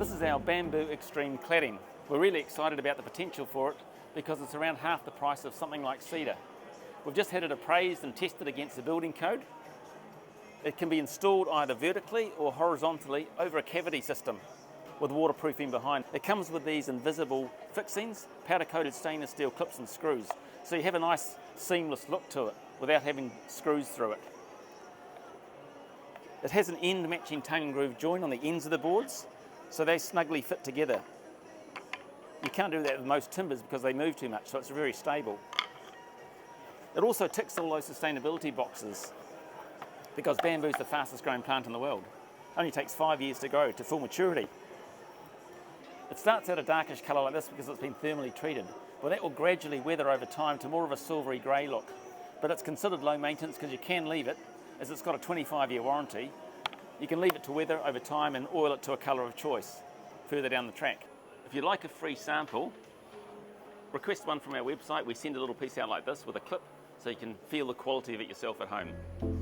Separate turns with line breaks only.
This is our bamboo X-treme Cladding. We're really excited about the potential for it because it's around half the price of something like cedar. We've just had it appraised and tested against the building code. It can be installed either vertically or horizontally over a cavity system with waterproofing behind. It comes with these invisible fixings, powder-coated stainless steel clips and screws, so you have a nice seamless look to it without having screws through it. It has an end matching tongue and groove joint on the ends of the boards, so they snugly fit together. You can't do that with most timbers because they move too much, so it's very stable. It also ticks all those sustainability boxes because bamboo is the fastest growing plant in the world. It only takes 5 years to grow to full maturity. It starts out a darkish colour like this because it's been thermally treated, but that will gradually weather over time to more of a silvery grey look. But it's considered low maintenance because you can leave it, as it's got a 25-year warranty. You can leave it to weather over time and oil it to a colour of choice further down the track. If you'd like a free sample, request one from our website. We send a little piece out like this with a clip so you can feel the quality of it yourself at home.